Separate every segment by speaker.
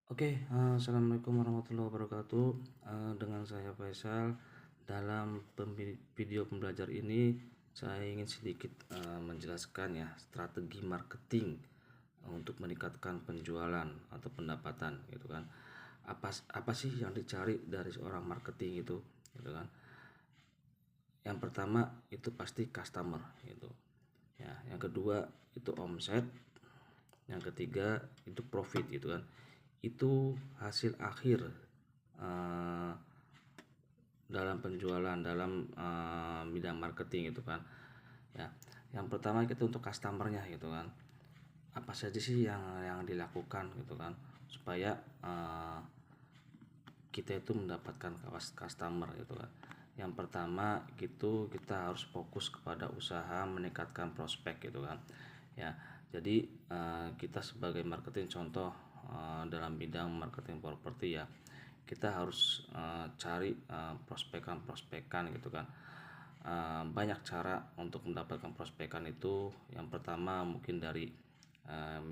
Speaker 1: Assalamualaikum warahmatullahi wabarakatuh. Dengan saya Faisal. Dalam video pembelajar ini, saya ingin sedikit menjelaskan ya strategi marketing untuk meningkatkan penjualan atau pendapatan, gitu kan. Apa sih yang dicari dari seorang marketing itu, gitu kan? Yang pertama itu pasti customer, gitu. Ya, yang kedua itu omset, yang ketiga itu profit, gitu kan. Itu hasil akhir uh, dalam penjualan, dalam bidang marketing, gitu kan. Ya, yang pertama kita untuk customernya, gitu kan. Apa saja sih yang dilakukan, gitu kan, supaya kita itu mendapatkan customer, gitu kan. Yang pertama gitu, kita harus fokus kepada usaha meningkatkan prospek, gitu kan. Ya, jadi kita sebagai marketing, contoh dalam bidang marketing properti ya, kita harus cari prospekan gitu kan. Banyak cara untuk mendapatkan prospekan itu. Yang pertama mungkin dari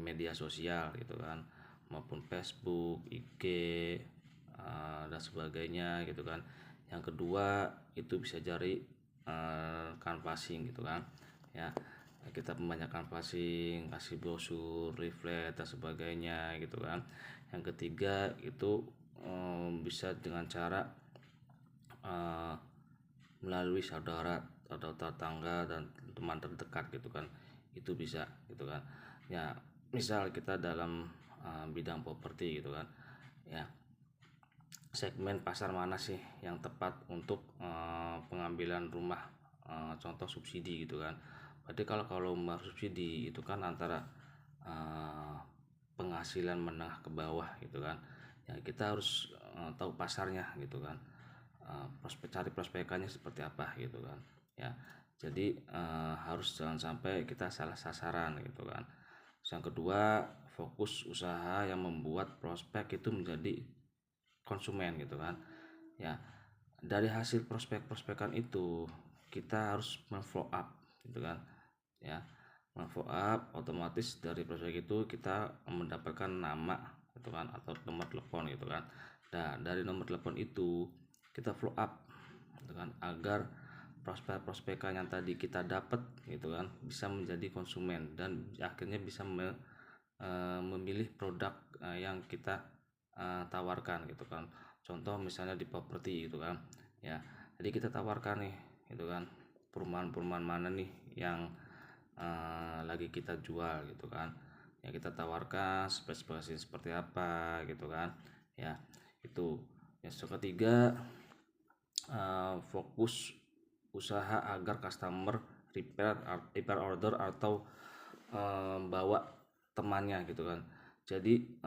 Speaker 1: media sosial, gitu kan, maupun Facebook, IG, dan sebagainya, gitu kan. Yang kedua itu bisa cari canvassing, gitu kan. Ya, kita membanyak canvassing, kasih brosur, leaflet dan sebagainya, gitu kan. Yang ketiga itu bisa dengan cara uh, melalui saudara atau tetangga dan teman terdekat, gitu kan. Itu bisa, gitu kan. Ya, misal kita dalam bidang properti, gitu kan. Ya, segmen pasar mana sih yang tepat untuk pengambilan rumah, contoh subsidi, gitu kan. Berarti kalau rumah subsidi itu kan antara uh, penghasilan menengah ke bawah, gitu kan. Ya, kita harus tahu pasarnya, gitu kan. Cari prospekannya seperti apa, gitu kan. Ya, jadi harus jangan sampai kita salah sasaran, gitu kan. Yang kedua, fokus usaha yang membuat prospek itu menjadi konsumen, gitu kan. Ya, dari hasil prospekan itu kita harus follow up, gitu kan. Ya, follow up, otomatis dari prospek itu kita mendapatkan nama, gitu kan, atau nomor telepon, gitu kan. Dan dari nomor telepon itu kita follow up, gitu kan, agar prospek-prospekan yang tadi kita dapat, gitu kan, bisa menjadi konsumen dan akhirnya bisa memilih produk yang kita tawarkan, gitu kan. Contoh misalnya di properti, gitu kan. Ya, jadi kita tawarkan nih, gitu kan, perumahan-perumahan mana nih yang lagi kita jual, gitu kan. Ya, kita tawarkan spesifikasi seperti apa, gitu kan. Ya, itu. Yang ketiga, fokus usaha agar customer repair order atau bawa temannya, gitu kan. Jadi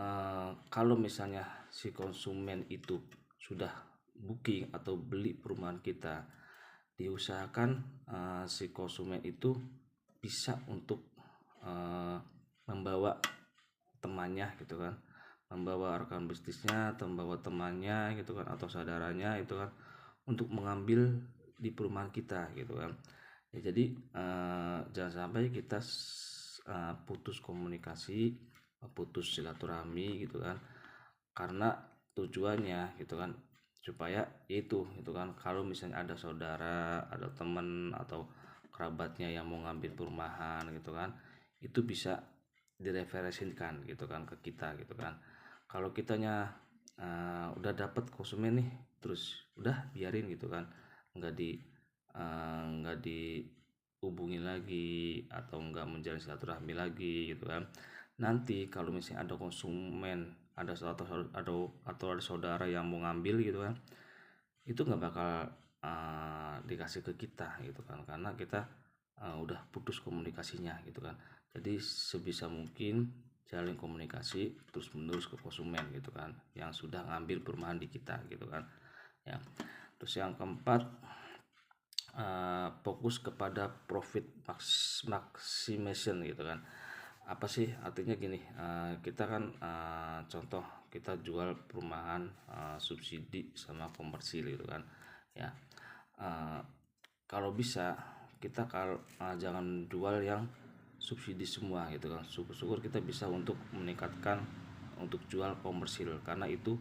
Speaker 1: kalau misalnya si konsumen itu sudah booking atau beli perumahan kita, diusahakan si konsumen itu bisa untuk membawa temannya, gitu kan, membawa rekan bisnisnya atau membawa temannya, gitu kan, atau saudaranya, itu kan, untuk mengambil di perumahan kita, gitu kan. Ya, jadi jangan sampai kita putus komunikasi, putus silaturahmi, gitu kan, karena tujuannya, gitu kan, supaya itu, gitu kan, kalau misalnya ada saudara, ada teman atau kerabatnya yang mau ngambil perumahan, gitu kan, itu bisa direferensikan, gitu kan, ke kita, gitu kan. Kalau kitanya udah dapat konsumen nih, terus udah biarin, gitu kan, nggak di nggak dihubungi lagi atau nggak menjalin silaturahmi lagi, gitu kan. Nanti kalau misalnya ada konsumen, ada atau ada saudara yang mau ngambil, gitu kan, itu nggak bakal dikasih ke kita, gitu kan, karena kita udah putus komunikasinya, gitu kan. Jadi sebisa mungkin jalin komunikasi terus menerus ke konsumen, gitu kan, yang sudah ngambil perumahan di kita, gitu kan. Ya, terus yang keempat, fokus kepada profit maximization, gitu kan. Apa sih artinya? Gini, kita kan contoh kita jual perumahan subsidi sama komersil, gitu kan. Ya, uh, kalau bisa kita jangan jual yang subsidi semua, gitu kan. Syukur-syukur kita bisa untuk meningkatkan untuk jual komersil, karena itu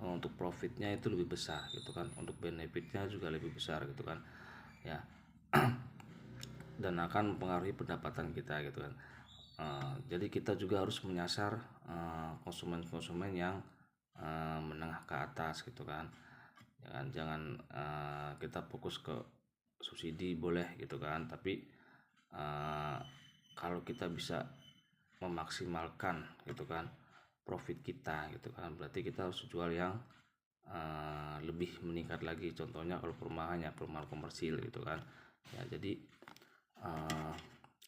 Speaker 1: untuk profitnya itu lebih besar gitu kan, untuk benefitnya juga lebih besar gitu kan ya, dan akan mempengaruhi pendapatan kita gitu kan. Jadi kita juga harus menyasar konsumen-konsumen yang menengah ke atas gitu kan. Jangan kita fokus ke subsidi boleh gitu kan, tapi kalau kita bisa memaksimalkan gitu kan profit kita gitu kan, berarti kita harus jual yang lebih meningkat lagi. Contohnya kalau perumahan, ya perumahan komersil gitu kan ya. Jadi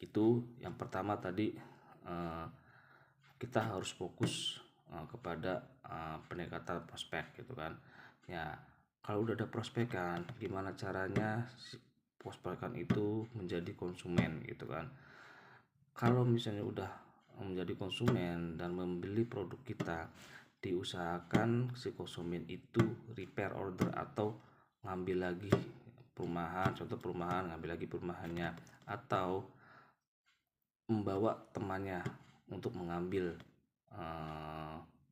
Speaker 1: itu yang pertama tadi, kita harus fokus kepada peningkatan prospek gitu kan ya. Kalau udah ada prospekan, gimana caranya prospekan itu menjadi konsumen gitu kan. Kalau misalnya udah menjadi konsumen dan membeli produk kita, diusahakan si konsumen itu repair order atau ngambil lagi perumahan, contoh perumahan ngambil lagi perumahannya, atau membawa temannya untuk mengambil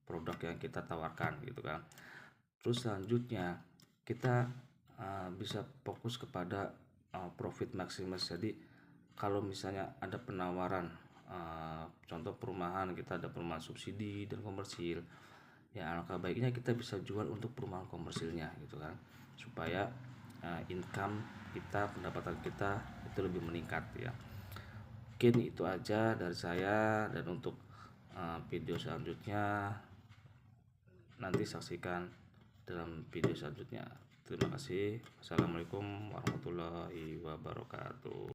Speaker 1: produk yang kita tawarkan gitu kan. Terus selanjutnya kita bisa fokus kepada profit maximus. Jadi kalau misalnya ada penawaran contoh perumahan, kita ada perumahan subsidi dan komersil ya, alangkah baiknya kita bisa jual untuk perumahan komersilnya gitu kan, supaya income kita, pendapatan kita itu lebih meningkat ya. Mungkin itu aja dari saya, dan untuk video selanjutnya nanti saksikan dalam video selanjutnya. Terima kasih. Assalamualaikum warahmatullahi wabarakatuh.